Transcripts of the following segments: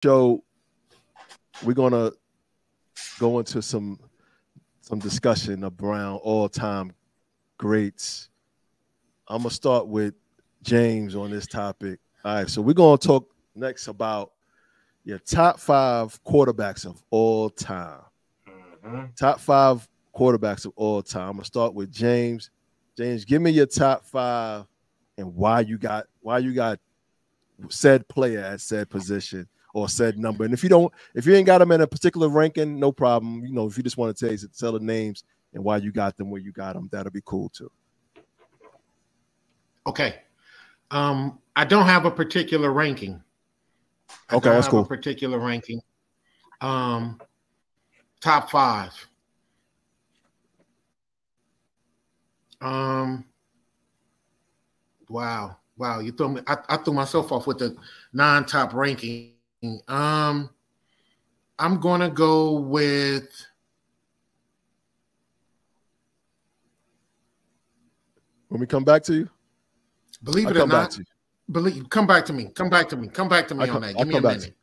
show, we're gonna go into some discussion around all-time greats. I'm gonna start with James on this topic. All right, so we're gonna talk next about your top 5 quarterbacks of all time. Top 5 quarterbacks of all time. I'm gonna start with James. James, give me your top 5 and why you got said player at said position or said number. And if you ain't got them in a particular ranking, no problem. You know, if you just want to tell the names and why you got them where you got them, that'll be cool too. Okay. I don't have a particular ranking. Okay, that's cool. A particular ranking. Top 5. Wow. You threw me. I threw myself off with the non-top ranking. I'm gonna go with. When we come back to you, believe it or not, come back to me on that. Give me a minute.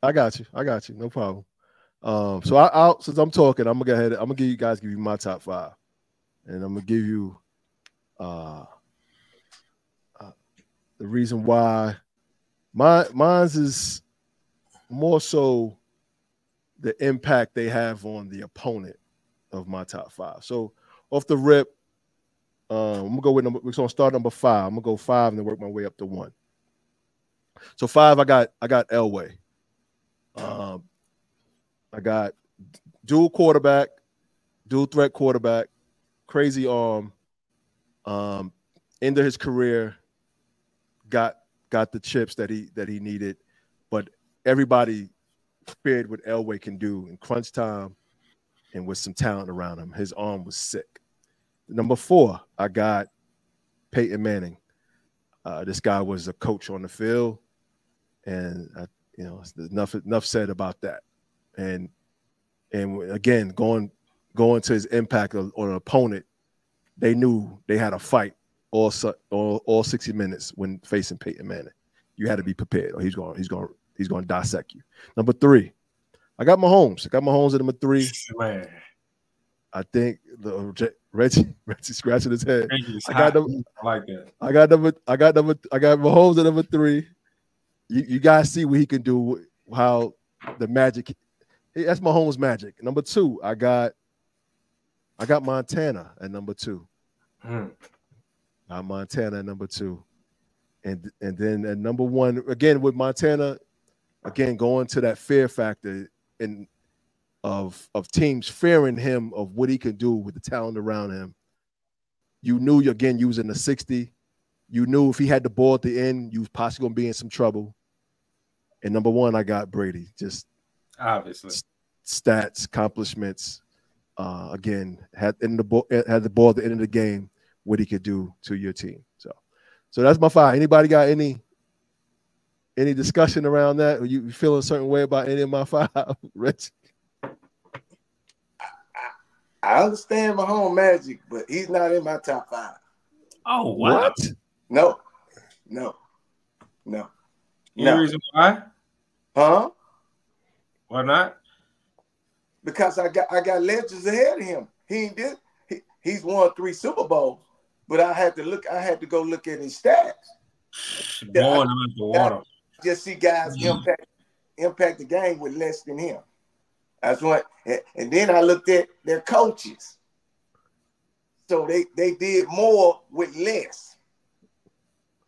I got you. No problem. So I'll since I'm talking, I'm gonna go ahead. I'm gonna give you my top 5, and I'm gonna give you the reason why mine's is more so the impact they have on the opponent of my top 5. So off the rip, I'm gonna go with we're gonna start number 5. I'm gonna go 5 and then work my way up to 1. So 5, I got Elway. I got dual threat quarterback, crazy arm. End of his career, got the chips that he needed, but everybody feared what Elway can do in crunch time and with some talent around him. His arm was sick. Number 4, I got Peyton Manning. This guy was a coach on the field, and enough said about that. And again, going to his impact on an opponent, they knew they had a fight all 60 minutes when facing Peyton Manning. You had to be prepared, or he's going to dissect you. Number 3, I got Mahomes. at number 3. Man. I think Reggie scratching his head. I like that. I got Mahomes at number 3. You guys see what he can do. How the magic. That's Mahomes' magic. Number 2, I got Montana at number 2. Montana at number 2, and then at number 1 again with Montana, again going to that fear factor of teams fearing him of what he can do with the talent around him. You knew you're again using the 60. You knew if he had the ball at the end, you was possibly gonna be in some trouble. And number 1, I got Brady. Just obviously stats, accomplishments. Again, had the ball at the end of the game, what he could do to your team. So that's my 5. Anybody got any discussion around that? Or you feel a certain way about any of my 5, Rich? I understand Mahomes magic, but he's not in my top 5. Oh, wow. What? No. Any reason why? Huh? Why not? Because I got legends ahead of him. He's won 3 Super Bowls, but I had to go look at his stats. Blowing him into the water. Just see guys impact the game with less than him. That's what. And then I looked at their coaches. So they did more with less.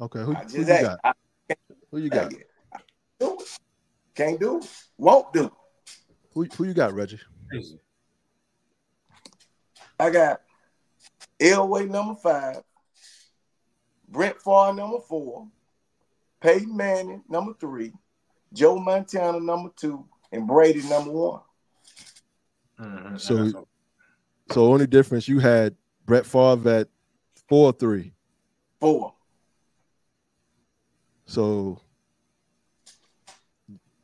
Okay, who you got? Who you got? Can't do it. Won't do it. Who you got, Reggie? I got Elway number 5, Brett Favre number 4, Peyton Manning number 3, Joe Montana number 2, and Brady number 1. So only difference, you had Brett Favre at 4 or 3? 4. So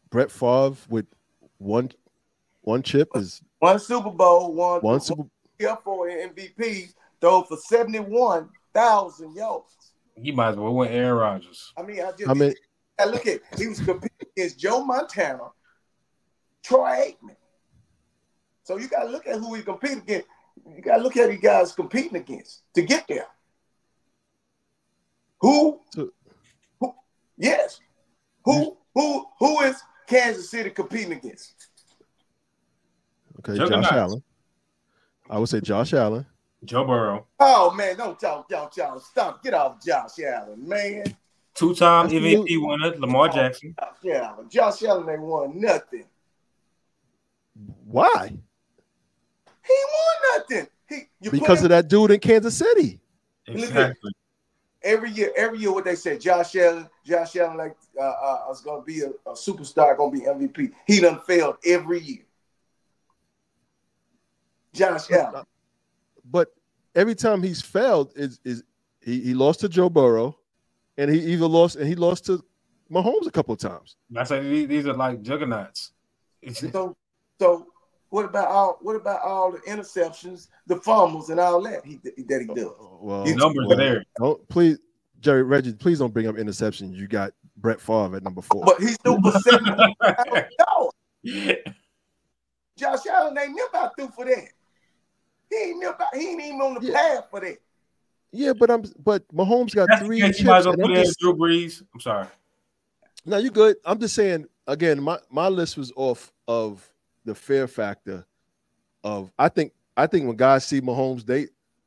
Brett Favre with one chip is 1 Super Bowl, one Super 4 MVP, throw for 71,000 yards. You might as well win Aaron Rodgers. I mean, And look at he was competing against Joe Montana, Troy Aikman. So you gotta look at who he competed against. You gotta look at these guys competing against to get there. Who yes. Who is Kansas City competing against? Okay, Josh Allen. I would say Josh Allen. Joe Burrow. Oh man, don't talk, stop. Get off Josh Allen, man. Two-time MVP winner, Lamar Jackson. Josh Allen ain't won nothing. Why? He won nothing. Because of that dude in Kansas City. Exactly. Every year, what they say, Josh Allen, like is gonna be a superstar, gonna be MVP. He done failed every year. Josh Allen. But every time he's failed, he lost to Joe Burrow, and he lost to Mahomes a couple of times. I say these are like juggernauts. So what about all the interceptions, the fumbles, and all that he does? Well, numbers are there. Please, Reggie, please don't bring up interceptions. You got Brett Favre at number 4. But he's through for 7. Josh Allen ain't never through for that. He ain't even on the path for that. Yeah, but Mahomes got 3 chips. Drew Brees. I'm sorry. No, you're good. I'm just saying again. My list was off of the fear factor of I think when guys see Mahomes,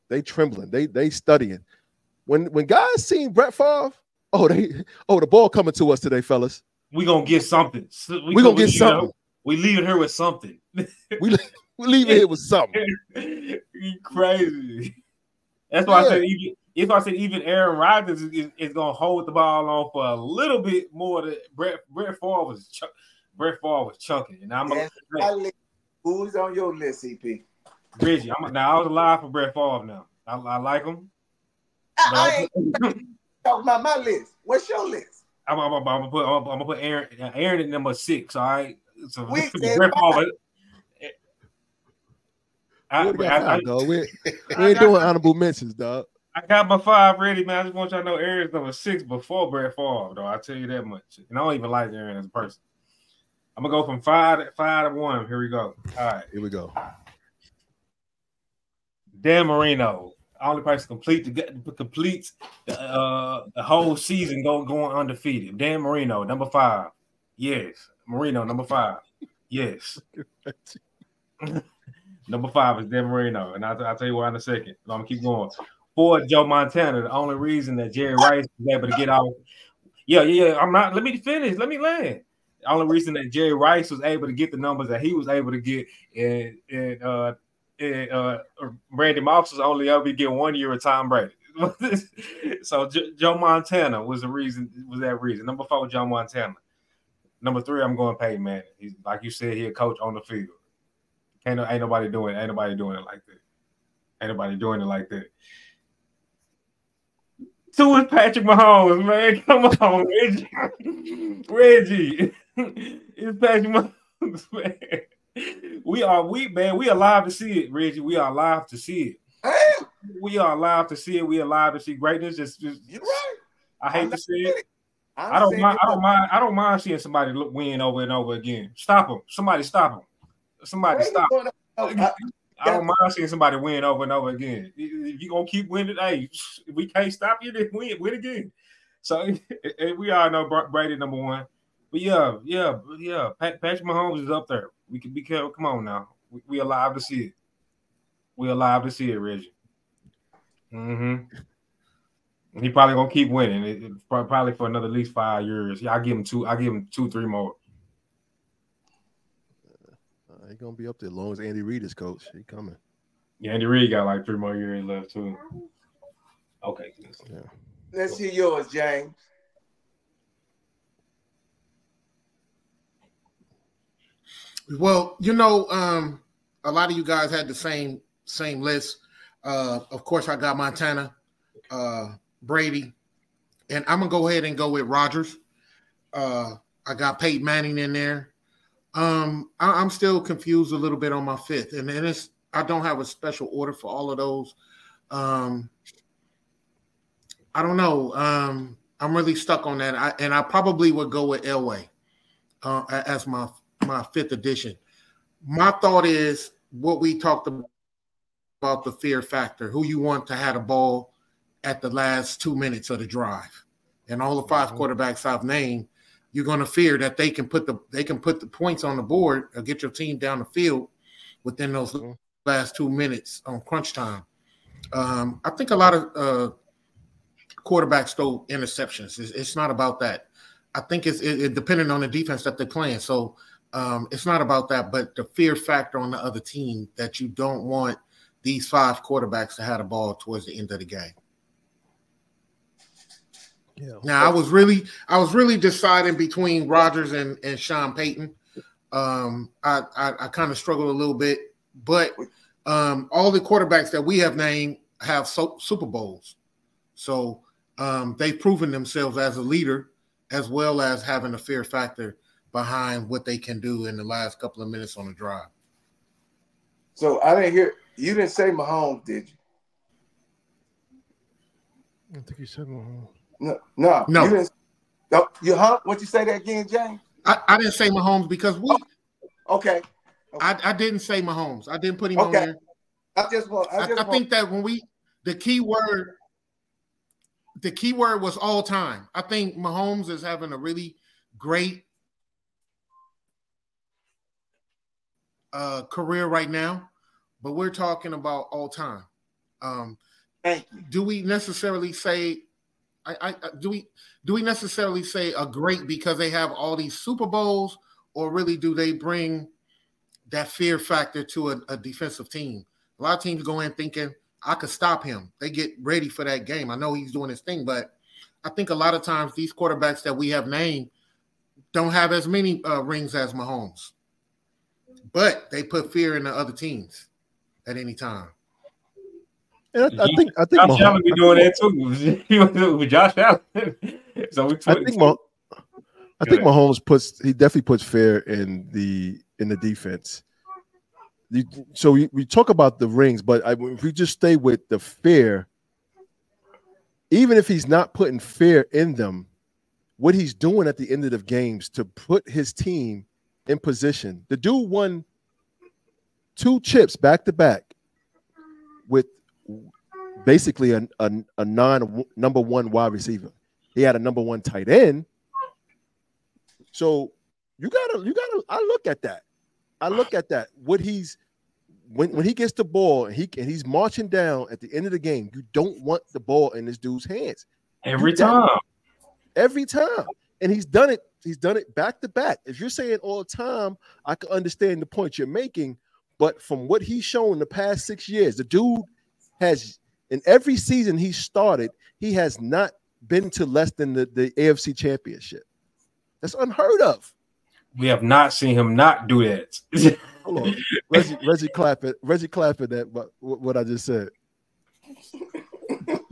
they trembling, they studying. When guys seen Brett Favre, the ball coming to us today, fellas. We gonna get something. We gonna get something. We leaving here with something. we leaving here with something. You crazy. That's why I said even Aaron Rodgers is gonna hold the ball on for a little bit more than Brett Favre was. Brett Favre was chunking, and I'm who's on your list, CP? Reggie. I was alive for Brett Favre. Now I like him. I ain't talking about my list. What's your list? I'm gonna put Aaron at number 6. All right. So Brett Favre. We ain't doing honorable mentions, dog. I got my 5 ready, man. I just want y'all to know Aaron's number 6 before Brett Favre, though. I'll tell you that much. And I don't even like Aaron as a person. I'm gonna go from 5 to 1. Here we go. All right, here we go. Dan Marino, only person completes the whole season going undefeated. Dan Marino, number 5. Yes, Marino, number 5. Yes. Number 5 is Dan Marino, and I'll tell you why in a second. So I'm gonna keep going. 4, Joe Montana. The only reason that Jerry Rice was able to get out. Yeah. I'm not. Let me finish. Let me land. The only reason that Jerry Rice was able to get the numbers that he was able to get, and Randy Moss was only able to get 1 year of Tom Brady. So Joe Montana was the reason. Was that reason? Number 4, Joe Montana. Number 3, I'm going Peyton Manning. He's like you said, he a coach on the field. Ain't nobody doing it like that. Ain't nobody doing it like that. 2 is Patrick Mahomes, man. Come on, Reggie. It's Patrick Mahomes, man. We are alive to see it, Reggie. We are alive to see it. We are alive to see it. We are alive to see greatness. Just you're right. I hate to say it. I don't mind seeing somebody win over and over again. Stop them. Somebody stop them. Somebody stop. I don't mind seeing somebody win over and over again. If you're gonna keep winning, hey, if we can't stop you, then win again. So we all know Brady number 1. But yeah. Patrick Mahomes is up there. We can be careful. Come on now. We alive to see it. We alive to see it, Reggie. He probably gonna keep winning. Probably for another at least 5 years. Yeah, I give him 2, 3 more. He's gonna be up there as long as Andy Reid is coach. He coming. Yeah, Andy Reid got like 3 more years left too. Okay. Yeah. Let's hear yours, James. Well, a lot of you guys had the same list. Of course, I got Montana, Brady, and I'm gonna go ahead and go with Rodgers. I got Peyton Manning in there. I'm still confused a little bit on my 5th, and I don't have a special order for all of those. I don't know. I'm really stuck on that. I probably would go with Elway as my fifth edition. My thought is what we talked about the fear factor, who you want to have the ball at the last 2 minutes of the drive. And all the five quarterbacks I've named, you're going to fear that they can put the points on the board or get your team down the field within those last 2 minutes on crunch time. I think a lot of quarterbacks throw interceptions. It's not about that. I think it's depending on the defense that they're playing. So it's not about that, but the fear factor on the other team that you don't want these five quarterbacks to have the ball towards the end of the game. Yeah. Now I was really deciding between Rodgers and Sean Payton. I kind of struggled a little bit, but all the quarterbacks that we have named have Super Bowls. So they've proven themselves as a leader, as well as having a fear factor behind what they can do in the last couple of minutes on the drive. So I didn't hear you didn't say Mahomes, did you? I don't think you said Mahomes. No. You didn't. What you say that again, James? I didn't say Mahomes because we. Okay. I didn't say Mahomes. I didn't put him on there. I think that when the key word was all time. I think Mahomes is having a really great career right now, but we're talking about all time. Thank you. Do we necessarily say? Do we necessarily say a great because they have all these Super Bowls, or really do they bring that fear factor to a defensive team? A lot of teams go in thinking I could stop him. They get ready for that game. I know he's doing his thing, but I think a lot of times these quarterbacks that we have named don't have as many rings as Mahomes, but they put fear in the other teams at any time. And I think Josh Allen be doing that too with Josh Allen. So I think Mahomes definitely puts fear in the defense. So we talk about the rings, but if we just stay with the fear, even if he's not putting fear in them, what he's doing at the end of the games to put his team in position. The dude won 2 chips back to back with basically a number one wide receiver. He had a number 1 tight end. So you gotta I look at that. What he's when he gets the ball and he's marching down at the end of the game, you don't want the ball in this dude's hands. Every time. And he's done it back to back. If you're saying all the time, I can understand the point you're making, but from what he's shown the past 6 years, the dude has in every season he started, he has not been to less than the AFC Championship. That's unheard of. We have not seen him not do that. Hold on. Reggie clapping that what I just said.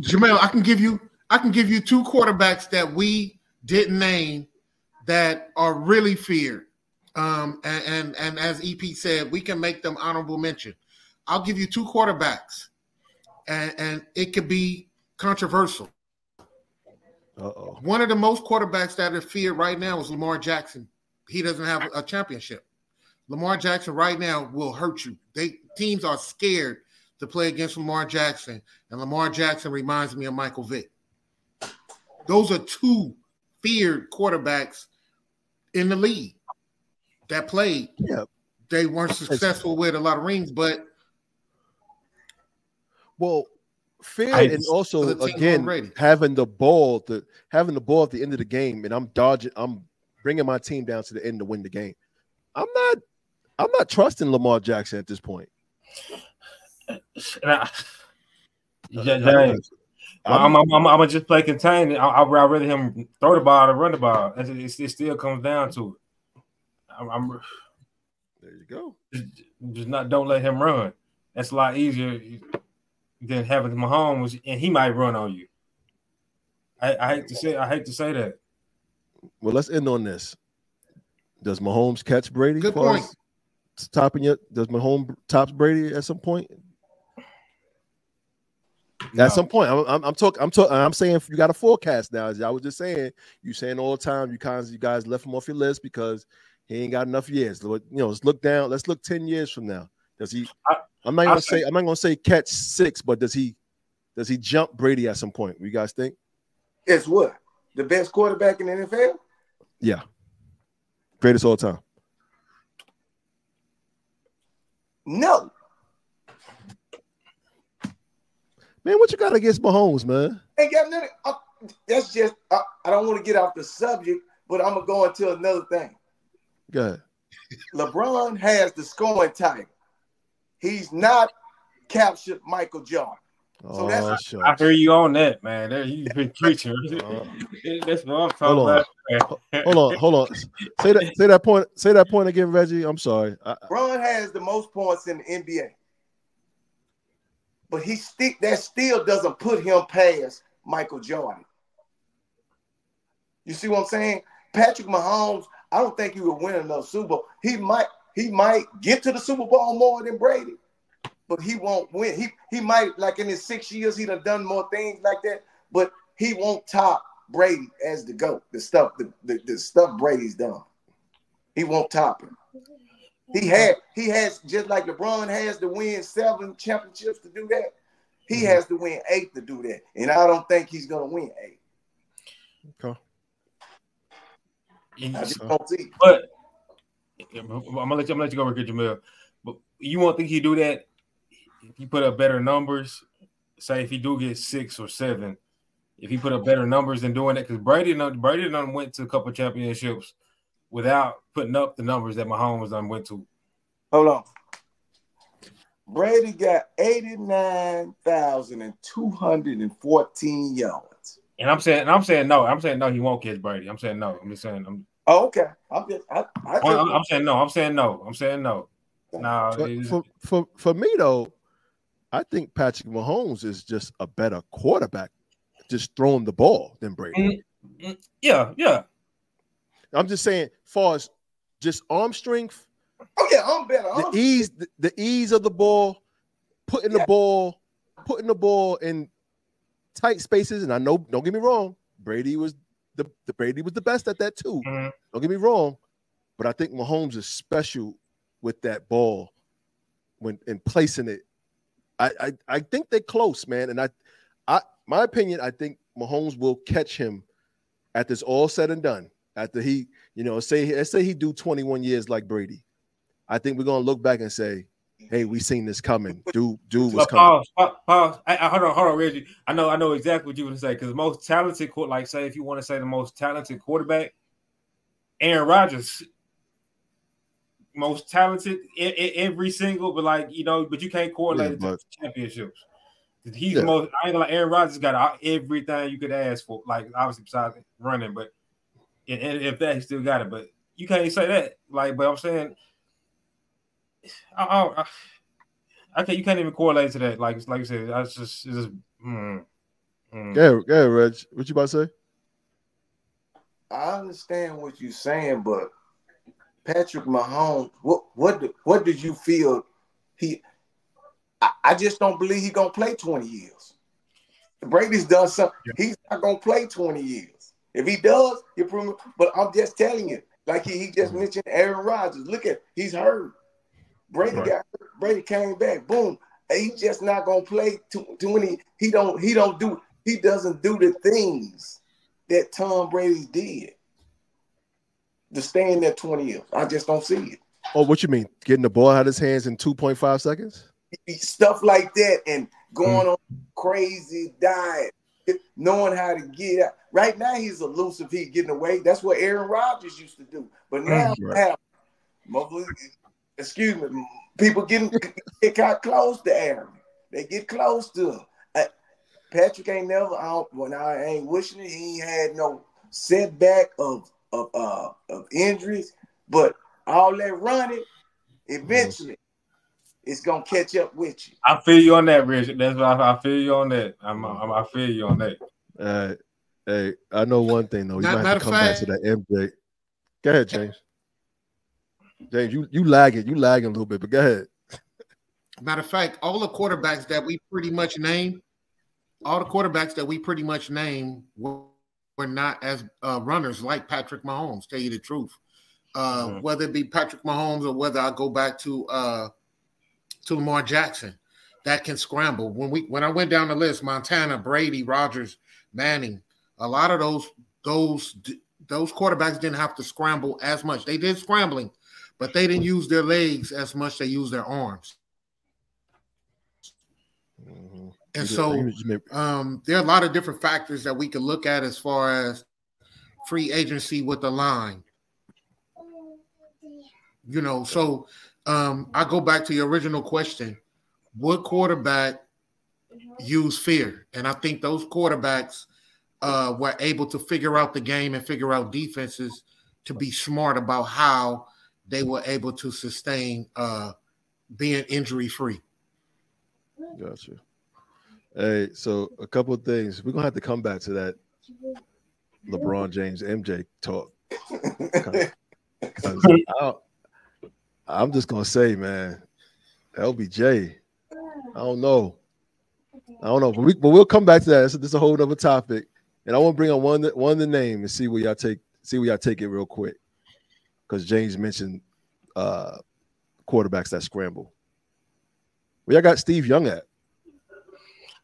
Jamel, I can give you 2 quarterbacks that we didn't name that are really feared. And as EP said, we can make them honorable mention. I'll give you 2 quarterbacks. And it could be controversial. Uh-oh. One of the most quarterbacks that are feared right now is Lamar Jackson. He doesn't have a championship. Lamar Jackson right now will hurt you. Teams are scared to play against Lamar Jackson, and Lamar Jackson reminds me of Michael Vick. Those are 2 feared quarterbacks in the league that played. Yeah. They weren't successful with a lot of rings, but fear and also again having the ball at the end of the game, and I'm bringing my team down to the end to win the game. I'm not trusting Lamar Jackson at this point. I'm gonna just play contain. I'd rather him throw the ball than run the ball. It still comes down to it. There you go. Don't let him run. That's a lot easier than having Mahomes, and he might run on you. I hate to say that. Well, let's end on this. Does Mahomes catch Brady? Good point. Does Mahomes tops Brady at some point? At some point, I'm saying you got a forecast now. As I was just saying, you saying all the time, you guys left him off your list because he ain't got enough years. Let's look down. Let's look 10 years from now. Does he? I'm not gonna say catch 6, but does he jump Brady at some point? You guys think? It's what? The best quarterback in the NFL? Yeah. Greatest all time. No. Man, what you got against Mahomes, man? Ain't got nothing. That's just, I don't want to get off the subject, but I'm going to go into another thing. Go ahead. LeBron has the scoring title. He's not captured Michael Jordan. So I hear you on that, man. You've been preaching. That's what I'm talking about. Hold on. Say that point again, Reggie. I'm sorry. LeBron has the most points in the NBA. But that still doesn't put him past Michael Jordan. You see what I'm saying? Patrick Mahomes, I don't think he will win another Super Bowl. He might get to the Super Bowl more than Brady, but he won't win. He might, like in his 6 years, he'd have done more things like that, but he won't top Brady as the GOAT. The stuff Brady's done. He won't top him. He has, just like LeBron has to win 7 championships to do that, he has to win 8 to do that. And I don't think he's gonna win 8. Okay. I just don't see. But I'm gonna let you go, Ricky Jamil. But you won't think he do that if he put up better numbers. Say if he do get 6 or 7, if he put up better numbers than doing that, because Brady done went to a couple championships without putting up the numbers that Mahomes done went to. Hold on. Brady got 89,214 yards. And I'm saying no. I'm saying no. He won't catch Brady. I'm saying no. I'm just saying. Okay. I'm saying no. No. For me though, I think Patrick Mahomes is just a better quarterback, just throwing the ball than Brady. Yeah. I'm just saying, far as just arm strength. Oh yeah, I'm better. The ease of the ball, putting the ball in tight spaces. And I know, don't get me wrong, Brady was the best at that too. Mm-hmm. Don't get me wrong, but I think Mahomes is special with that ball when in placing it. I think they're close, man. And my opinion, I think Mahomes will catch him at this all said and done. After he, let's say he do 21 years like Brady. I think we're gonna look back and say, "Hey, we seen this coming. Dude was coming." Pause. Hold on, Reggie. I know exactly what you would say because the most talented, like say, if you want to say the most talented quarterback, Aaron Rodgers, most talented every single, but you can't correlate it to championships. He's the most. I ain't gonna lie, Aaron Rodgers got everything you could ask for, like obviously besides running, but and if that he still got it, but you can't say that. But I'm saying. Okay, you can't even correlate to that. Like you said, that's just. Yeah, Reg, what you about to say? I understand what you're saying, but Patrick Mahomes, what did you feel? I just don't believe he's gonna play 20 years. Brady's done something. Yeah. He's not gonna play 20 years. If he does, he'll prove it. But I'm just telling you, like he just mentioned Aaron Rodgers. Look at he's hurt. Brady got hurt. Brady came back. Boom. He's just not gonna play 20. He doesn't do the things that Tom Brady did to stay in there 20 years. I just don't see it. Oh, what you mean? Getting the ball out of his hands in 2.5 seconds? Stuff like that and going on crazy diet, knowing how to get out. Right now, he's elusive. He's getting away. That's what Aaron Rodgers used to do. But now, people get close to Aaron. They get close to him. Patrick ain't never out. When I ain't wishing it, he ain't had no setback of injuries. But all that running, eventually, it's gonna catch up with you. I feel you on that, Richard. That's why I feel you on that. I feel you on that. Hey, I know one thing though. You might have to come back to that MJ. Go ahead, James. James, you lagging a little bit, but go ahead. Matter of fact, all the quarterbacks that we pretty much named, all the quarterbacks that we pretty much named were not as runners like Patrick Mahomes, tell you the truth. Whether it be Patrick Mahomes or whether I go back to Lamar Jackson, that can scramble. When I went down the list, Montana, Brady, Rodgers, Manning, a lot of those quarterbacks didn't have to scramble as much. They did scrambling, but they didn't use their legs as much. They used their arms. Mm-hmm. And so there are a lot of different factors that we can look at as far as free agency with the line. You know, so I go back to your original question. What quarterback used fear? And I think those quarterbacks were able to figure out the game and figure out defenses to be smart about how they were able to sustain being injury-free. Gotcha. Hey, so a couple of things. We're going to have to come back to that LeBron James MJ talk. I'm just going to say, man, LBJ, I don't know. But we'll come back to that. This is a whole other topic. And I want to bring on one of the name and see where y'all take it real quick. Because James mentioned quarterbacks that scramble. Where y'all got Steve Young at?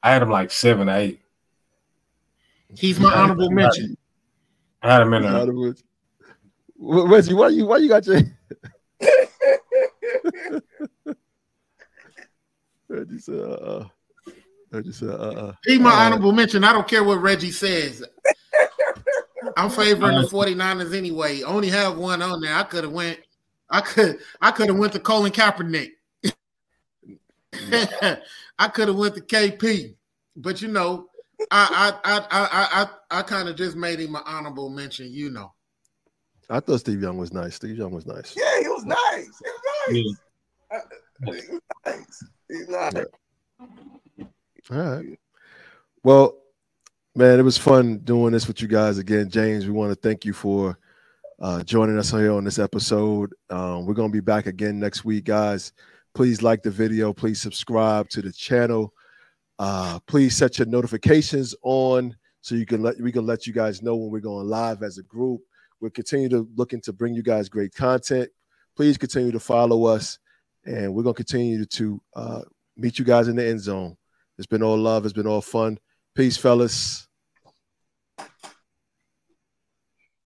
I had him like 7 or 8. He's my honorable mention. I had him in there. Reggie, why you got your Reggie said, He's my honorable mention. I don't care what Reggie says. I'm favoring the 49ers anyway. Only have one on there. I could have went to Colin Kaepernick. I could have went to KP, but you know, I kind of just made him an honorable mention. You know, I thought Steve Young was nice. Steve Young was nice. Yeah, he was nice. He was nice. He's nice. Yeah. All right. Well, man, it was fun doing this with you guys again, James. We want to thank you for joining us here on this episode. We're gonna be back again next week, guys. Please like the video. Please subscribe to the channel. Please set your notifications on so we can let you guys know when we're going live as a group. We'll continue to looking to bring you guys great content. Please continue to follow us, and we're going to continue to meet you guys in the end zone. It's been all love. It's been all fun. Peace, fellas.